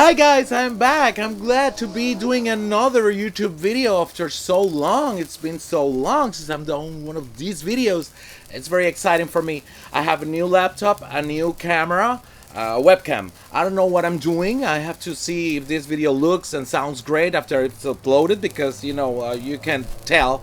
Hi guys, I'm back. I'm glad to be doing another YouTube video after so long. It's been so long since I'm doing one of these videos. It's very exciting for me. I have a new laptop, a new camera, webcam. I don't know what I'm doing. I have to see if this video looks and sounds great after it's uploaded because you can tell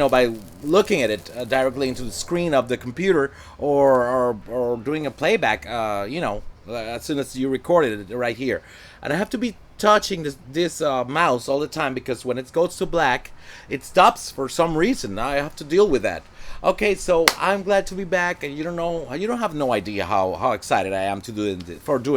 by looking at it directly into the screen of the computer or doing a playback, as soon as you recorded it right here. And I have to be touching this mouse all the time because when it goes to black, it stops for some reason. I have to deal with that. Okay, so I'm glad to be back, and you don't have no idea how excited I am to doing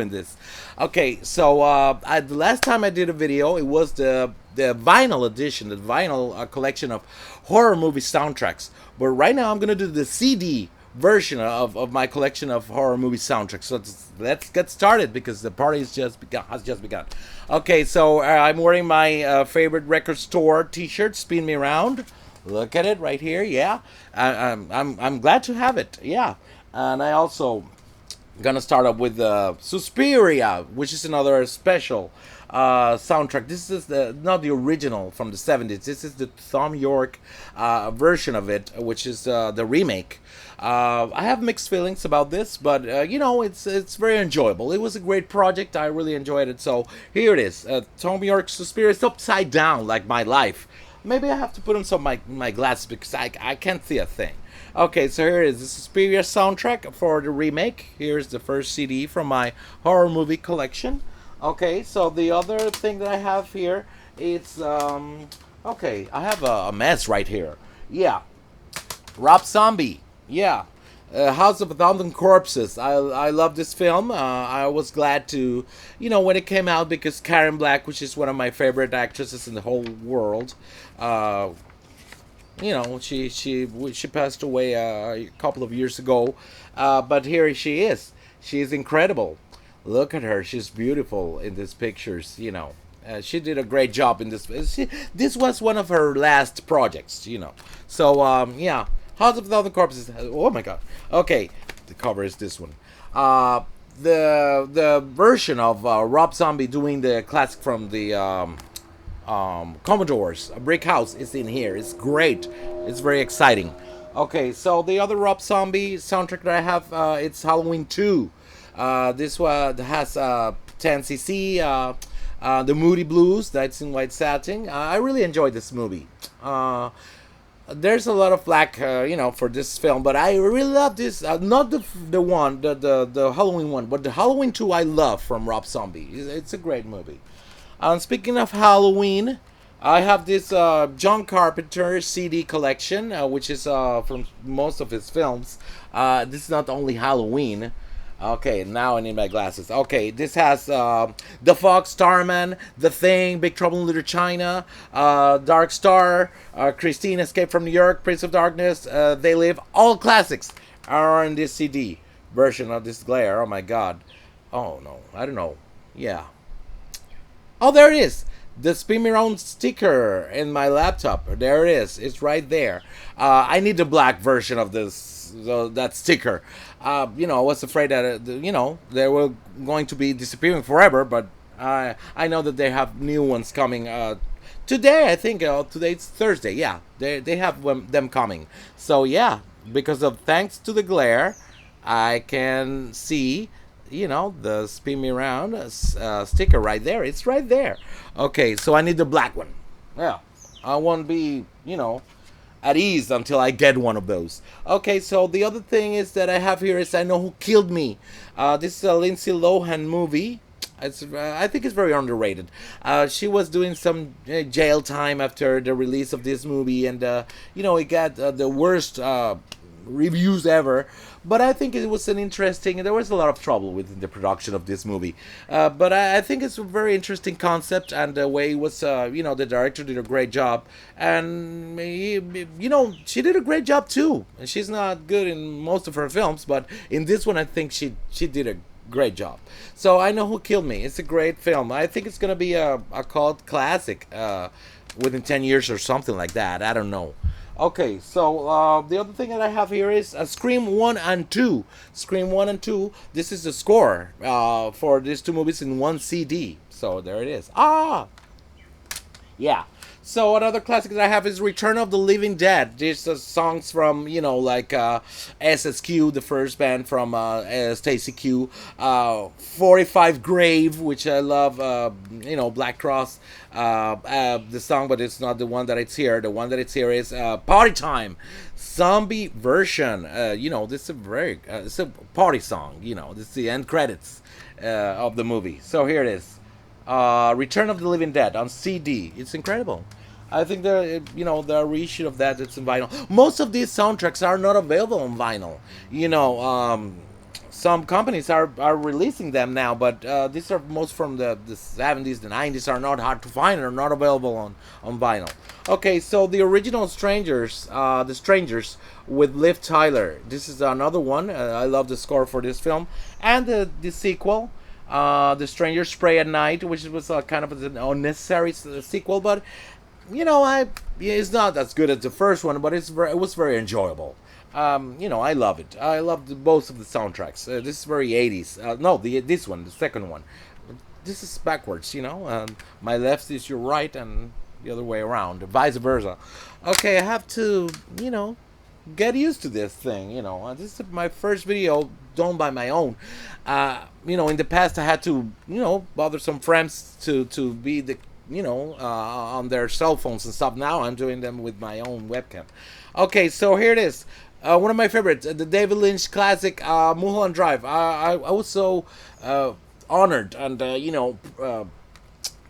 this. Okay, so the last time I did a video, it was the vinyl edition, the vinyl collection of horror movie soundtracks. But right now, I'm gonna do the CD version of my collection of horror movie soundtracks. So let's get started because the party has just begun. Okay, so I'm wearing my favorite record store T-shirt. Spin me around. Look at it right here. Yeah, I'm glad to have it. Yeah, and I also gonna start up with Suspiria, which is another special soundtrack. This is not the original from the 70s. This is the Thom Yorke version of it, which is the remake. I have mixed feelings about this, but it's very enjoyable. It was a great project. I really enjoyed it. So here it is. Thom Yorke's Suspiria is upside down, like my life. Maybe I have to put on some of my glasses because I can't see a thing. Okay, so here is the Suspiria soundtrack for the remake. Here's the first CD from my horror movie collection. Okay, so the other thing that I have here is okay, I have a mess right here. Yeah, Rob Zombie. Yeah, House of a Thousand Corpses. I love this film. I was glad to, when it came out because Karen Black, which is one of my favorite actresses in the whole world, she passed away a couple of years ago, but here she is. She is incredible. Look at her. She's beautiful in these pictures. She did a great job in this. This was one of her last projects. So yeah, House of a Thousand Corpses. Oh my God. Okay, the cover is this one. The version of Rob Zombie doing the classic from the Commodores, a Brick House, is in here. It's great. It's very exciting. Okay, so the other Rob Zombie soundtrack that I have, it's Halloween 2. This one has 10cc, the Moody Blues, that's in white satin. I really enjoyed this movie. There's a lot of flack, for this film, but I really love this. Not the Halloween one, but the Halloween 2 I love from Rob Zombie. It's a great movie. Speaking of Halloween, I have this John Carpenter CD collection, which is from most of his films. This is not only Halloween. Okay, now I need my glasses. Okay, this has The Fog, Starman, The Thing, Big Trouble in Little China, Dark Star, Christine, Escape from New York, Prince of Darkness, They Live. All classics are in this CD version of this glare. Oh my God. Oh no, I don't know. Yeah. Oh, there it is. The Spin Me Round sticker in my laptop. There it is. It's right there. I need the black version of that sticker. I was afraid that they were going to be disappearing forever, but I know that they have new ones coming. Today, I think today's Thursday. Yeah, they have them coming. So yeah, because of thanks to the glare, I can see the Spin Me Around sticker right there. It's right there. Okay, so I need the black one. Yeah, I won't be at ease until I get one of those. Okay, so the other thing is that I have here is I Know Who Killed Me. This is a Lindsay Lohan movie. I think it's very underrated. She was doing some jail time after the release of this movie, and it got the worst reviews ever. But I think it was an interesting. There was a lot of trouble with the production of this movie, but I think it's a very interesting concept, and the way it was, the director did a great job, and she did a great job too. And she's not good in most of her films, but in this one, I think she did a great job. So I Know Who Killed Me. It's a great film. I think it's gonna be a cult classic within 10 years or something like that. I don't know. Okay, so the other thing that I have here is Scream 1 and 2. Scream 1 and 2, this is the score for these two movies in one CD. So there it is. Ah! Yeah. So another classic that I have is Return of the Living Dead. These are songs from like SSQ, the first band from Stacy Q, 45 Grave, which I love. Black Cross, the song, but it's not the one that it's here. The one that it's here is Party Time, zombie version. This is a it's a party song. This is the end credits of the movie. So here it is. Return of the Living Dead on CD. It's incredible. I think the reissue of that it's in vinyl. Most of these soundtracks are not available on vinyl. Some companies are releasing them now, but these are most from the 70s, the 90s are not hard to find or not available on vinyl. Okay, so the original The Strangers with Liv Tyler. This is another one. I love the score for this film. And the sequel, The Strangers Spray at Night, which was kind of an unnecessary sequel, but it's not as good as the first one, but it was very enjoyable. I love it. I love both of the soundtracks. This is very 80s. No, this one, the second one. This is backwards. My left is your right, and the other way around, vice versa. Okay, I have to, get used to this thing. This is my first video done by my own. In the past I had to, bother some friends to be the, on their cell phones and stuff. Now I'm doing them with my own webcam. Okay, so here it is. One of my favorites, the David Lynch classic, Mulholland Drive. I was so honored and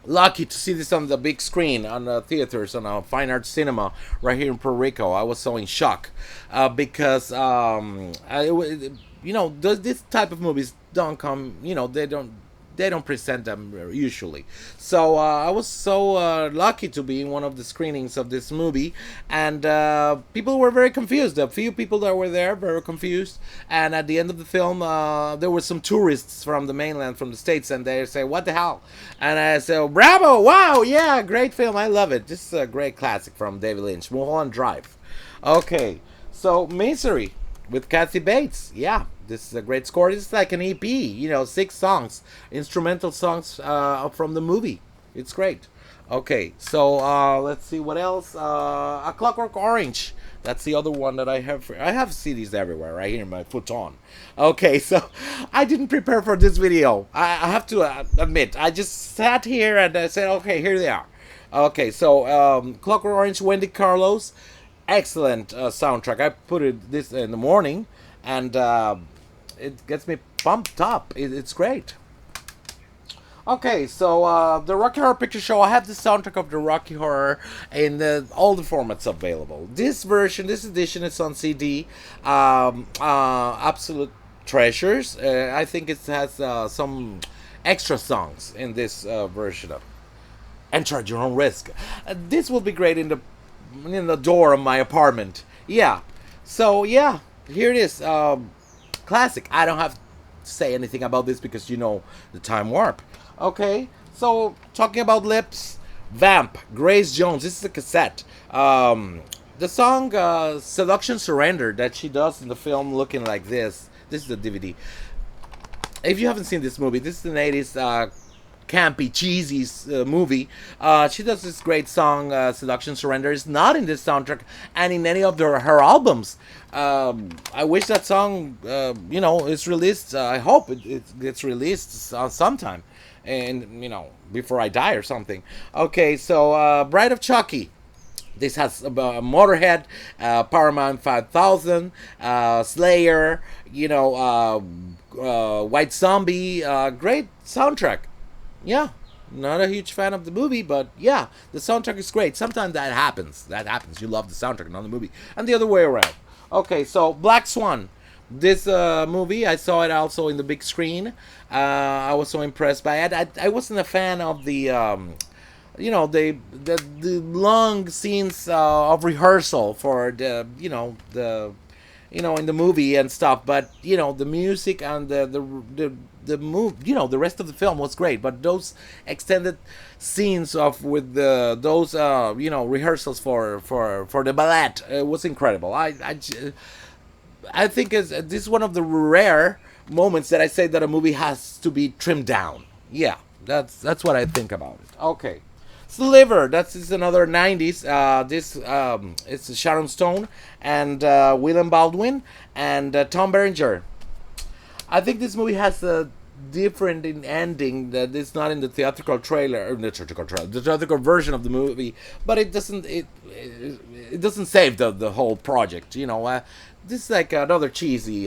lucky to see this on the big screen on the theaters on a fine arts cinema right here in Puerto Rico. I was so in shock because this type of movies don't come. They don't present them usually. So I was so lucky to be in one of the screenings of this movie, and people were very confused. A few people that were there were confused, and at the end of the film, there were some tourists from the mainland, from the States, and they say, "What the hell?" And I said, "Bravo! Wow! Yeah, great film. I love it. This is a great classic from David Lynch, Mulholland Drive." Okay, so Misery with Kathy Bates. Yeah, this is a great score. This is like an EP, 6 songs, instrumental songs from the movie. It's great. Okay, so let's see what else. A Clockwork Orange. That's the other one that I have. I have CDs everywhere, right here in my futon. Okay, so I didn't prepare for this video. I have to admit, I just sat here and I said, okay, here they are. Okay, so Clockwork Orange, Wendy Carlos, excellent soundtrack. I put this in the morning, and it gets me pumped up. It's great. Okay, so the Rocky Horror Picture Show. I have the soundtrack of the Rocky Horror in all the formats available. This version, this edition, is on CD. Absolute treasures. I think it has some extra songs in this version of Enter at Your Own Risk. This will be great in the door of my apartment. Yeah. So yeah, here it is. Classic. I don't have to say anything about this because the time warp. Okay. So talking about lips, Vamp, Grace Jones. This is a cassette. The song "Seduction Surrender" that she does in the film, looking like this. This is the DVD. If you haven't seen this movie, this is an 80s campy, cheesy movie. She does this great song, "Seduction Surrender." It's not in this soundtrack and in any of her albums. I wish that song, is released. I hope it gets released sometime, and before I die or something. Okay, so Bride of Chucky. This has Motorhead, Paramount 5000, Slayer, White Zombie. Great soundtrack. Yeah, not a huge fan of the movie, but yeah, the soundtrack is great. Sometimes that happens. You love the soundtrack, not the movie, and the other way around. Okay, so Black Swan. This movie, I saw it also in the big screen. I was so impressed by it. I wasn't a fan of the the long scenes of rehearsal for the in the movie and stuff. But the music and the move, the rest of the film was great. But those extended scenes of with those rehearsals for the ballet, was incredible. I think this is one of the rare moments that I say that a movie has to be trimmed down. Yeah, that's what I think about it. Okay. Sliver, that's is another 90s. This it's Sharon Stone and Willem Baldwin and Tom Berenger. I think this movie has a different in ending that is not in the theatrical trailer, or the theatrical version of the movie, but it doesn't save the whole project. This is like another cheesy,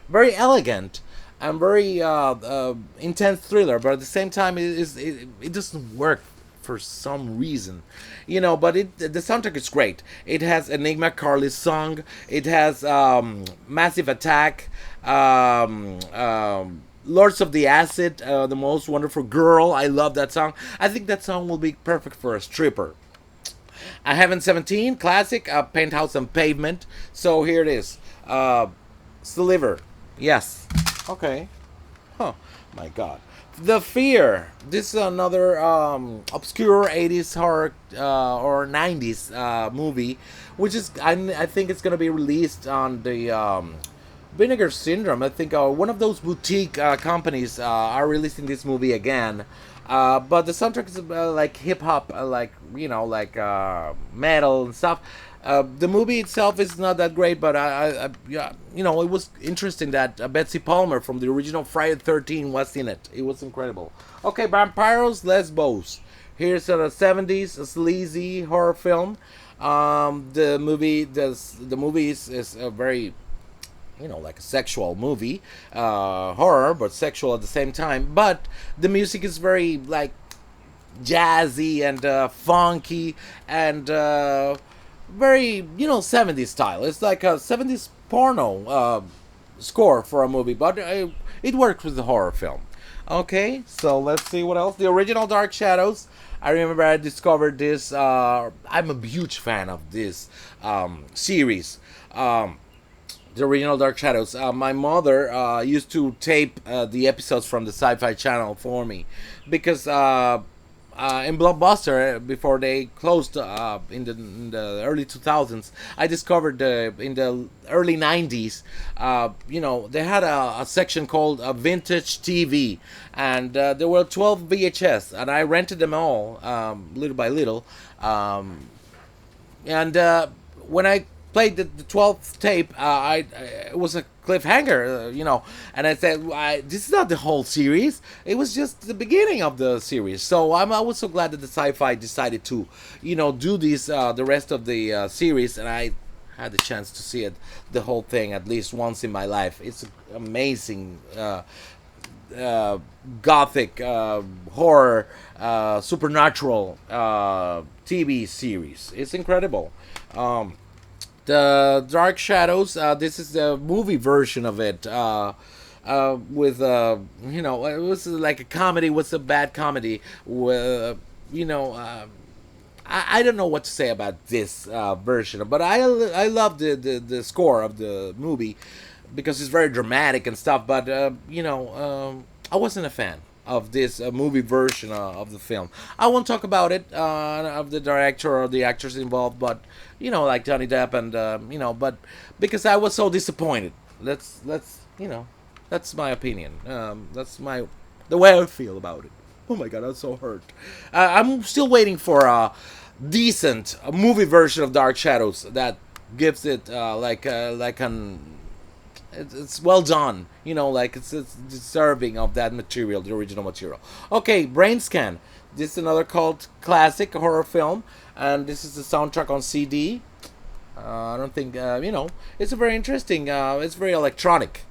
very elegant and very intense thriller, but at the same time, it doesn't work for some reason, But the soundtrack is great. It has Enigma Carly's song. It has Massive Attack, Lords of the Acid, the most wonderful girl. I love that song. I think that song will be perfect for a stripper. I Heaven 17, classic, Penthouse and Pavement. So here it is. Sliver. Yes. Okay. Huh. My God. The Fear. This is another obscure 80s horror or 90s movie, which is, I think it's going to be released on the Vinegar Syndrome. I think one of those boutique companies are releasing this movie again. But the soundtrack is like hip hop, like metal and stuff. The movie itself is not that great, but yeah, it was interesting that Betsy Palmer from the original Friday the 13th was in it. It was incredible. Okay, Vampiros Lesbos. Here's a 70s sleazy horror film. The movie is a very like a sexual movie, horror, but sexual at the same time. But the music is very like jazzy and funky and very 70s style. It's like a 70s porno score for a movie, but it works with the horror film. Okay, so let's see what else. The original Dark Shadows. I remember I discovered this. I'm a huge fan of this series. The original Dark Shadows. My mother used to tape the episodes from the Sci-Fi Channel for me because in Blockbuster, before they closed in the early 2000s, I discovered in the early 90s. They had a section called Vintage TV, and there were 12 VHS, and I rented them all little by little. And when I played the 12th tape, it was a cliffhanger, and I said, this is not the whole series. It was just the beginning of the series. So I was so glad that the Sci-Fi decided to, do this the rest of the series, and I had the chance to see it, the whole thing, at least once in my life. It's amazing. Gothic horror supernatural TV series. It's incredible. The Dark Shadows. This is the movie version of it. With it was like a comedy. It was a bad comedy. With I don't know what to say about this version, but I love the score of the movie because it's very dramatic and stuff. But I wasn't a fan of this movie version of the film. I won't talk about it of the director or the actors involved, but like Johnny Depp and but because I was so disappointed. That's my opinion. That's the way I feel about it. Oh my God, I'm so hurt. I'm still waiting for a decent movie version of Dark Shadows that gives it like an it's well done, like it's deserving of that material, the original material. Okay, Brain Scan. This is another cult classic horror film, and this is the soundtrack on CD. I don't think it's a very interesting. It's very electronic.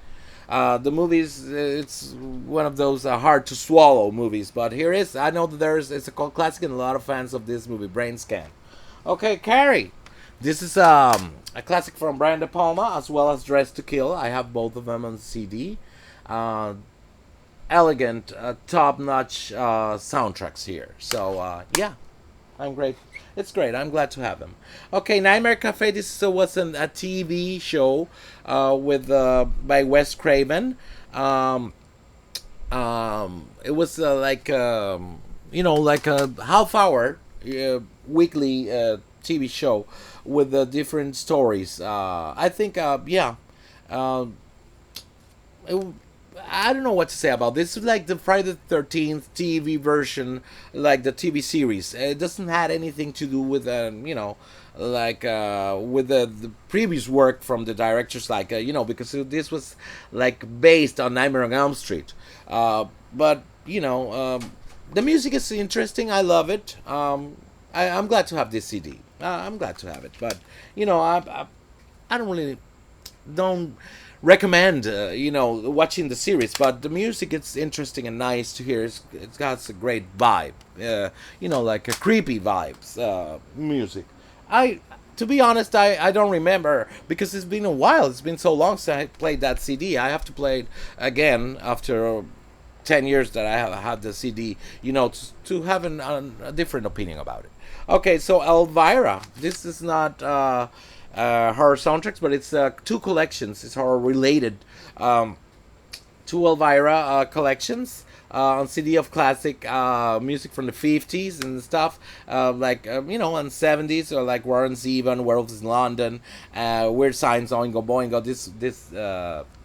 The movies, it's one of those hard to swallow movies, but here is. I know that it's a cult classic, and a lot of fans of this movie, Brain Scan. Okay, Carrie. This is a classic from Brian De Palma as well as Dress to Kill. I have both of them on CD. Elegant, top-notch soundtracks here. So yeah, I'm great. It's great. I'm glad to have him. Okay, Nightmare Cafe. This was a TV show with by Wes Craven. Um, it was like like a half hour weekly TV show with different stories. I think uh, it, I don't know what to say about this. It's like the Friday the 13th TV version, like the TV series. It doesn't have anything to do with with the previous work from the directors, like because this was like based on Nightmare on Elm Street. But the music is interesting. I love it. I'm glad to have this CD. I'm glad to have it. But I don't really don't recommend watching the series, but the music it's interesting and nice to hear. It's got a great vibe, like a creepy vibes music. I To be honest, I don't remember because it's been a while. It's been so long since I played that CD. I have to play it again after 10 years that I have had the CD, to have a different opinion about it. Okay, so Elvira. This is not horror soundtracks, but it's two collections. It's horror related. Two Elvira collections on CD of classic music from the 50s and stuff, and 70s, or like Warren Zevon, Werewolves in London, Weird Science, Oingo Boingo.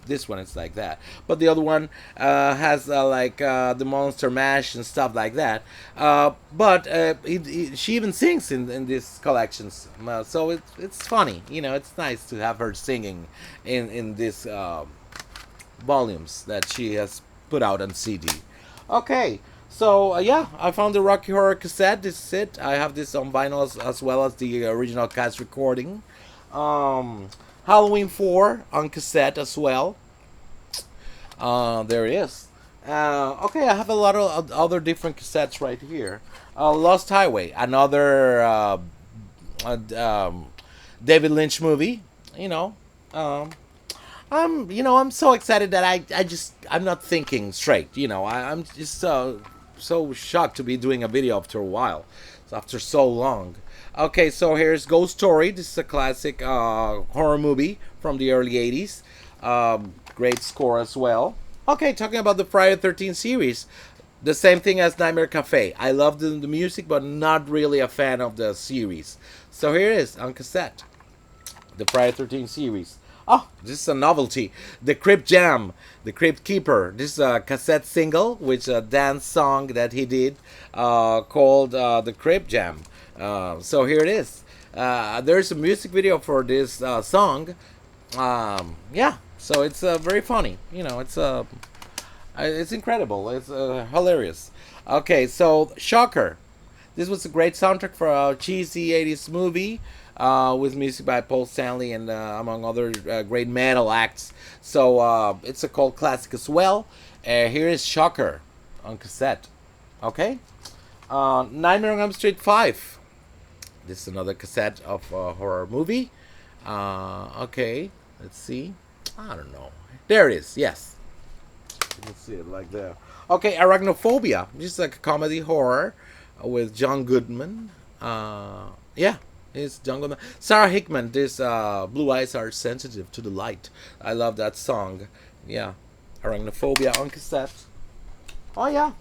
This one is like that, but the other one has the Monster Mash and stuff like that. But she even sings in these collections, so it's funny. It's nice to have her singing in these volumes that she has put out on CD. Okay, so yeah, I found the Rocky Horror cassette. This is it. I have this on vinyl as well as the original cast recording. Um, Halloween 4 on cassette as well. There it is. Okay, I have a lot of other different cassettes right here. Lost Highway, another David Lynch movie. You know, um, I'm so excited that I'm not thinking straight. I'm just so shocked to be doing a video after a while, after so long. Okay, so here's Ghost Story. This is a classic horror movie from the early '80s. Great score as well. Okay, talking about the Friday 13 series, the same thing as Nightmare Cafe. I love the music, but not really a fan of the series. So here it is on cassette, the Friday 13 series. Oh, this is a novelty. The Crypt Jam, The Crypt Keeper. This is a cassette single, which a dance song that he did called The Crypt Jam. So here it is. There's a music video for this song. Yeah, so it's very funny. It's incredible. It's hilarious. Okay, so Shocker. This was a great soundtrack for a cheesy '80s movie with music by Paul Stanley and among other great metal acts. So it's a cult classic as well. Here is Shocker on cassette. Okay? Nightmare on Elm Street 5. This is another cassette of a horror movie. Okay, let's see. I don't know. There it is. Yes. You can see it like there. Okay, Arachnophobia. This is like a comedy horror with John Goodman. Yeah, it's John Goodman. Sarah Hickman. This Blue Eyes Are Sensitive to the Light. I love that song. Yeah, Arachnophobia on cassette. Oh yeah,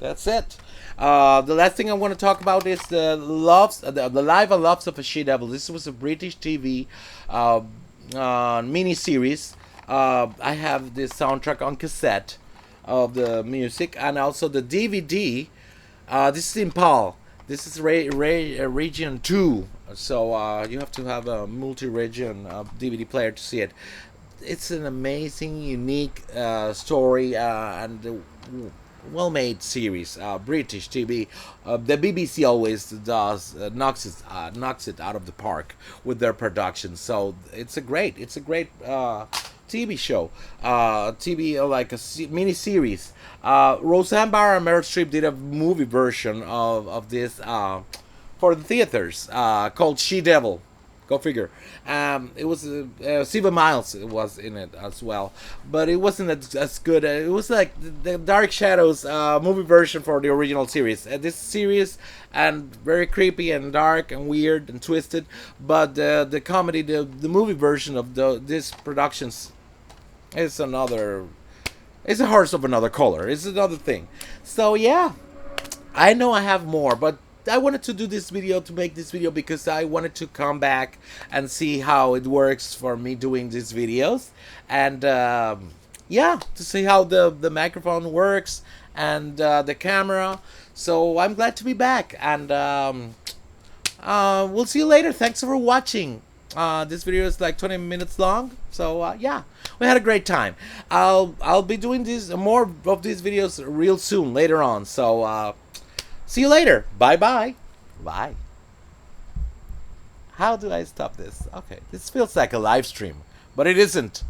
that's it. The last thing I want to talk about is the Life and Loves of a She Devil. This was a British TV mini series. I have this soundtrack on cassette of the music and also the DVD. This is in PAL. This is Region 2. So you have to have a multi-region DVD player to see it. It's an amazing, unique story and well-made series. British TV. The BBC always does knocks it out of the park with their production. So it's a great TV show, TV like a mini series. Roseanne Barr and Meryl Streep did a movie version of this for the theaters called She Devil. Go figure. It was 7 Miles. It was in it as well, but it wasn't as good. It was like the Dark Shadows movie version for the original series. This series and very creepy and dark and weird and twisted, but the comedy, the movie version of this productions is another. It's a horse of another color. It's another thing. So yeah, I know I have more, but I wanted to do this video to make this video because I wanted to come back and see how it works for me doing these videos, and yeah, to see how the microphone works and the camera. So I'm glad to be back, and we'll see you later. Thanks for watching. This video is like 20 minutes long, so yeah, we had a great time. I'll be doing these more of these videos real soon later on. So see you later. Bye bye. Bye. How do I stop this? Okay, this feels like a live stream, but it isn't.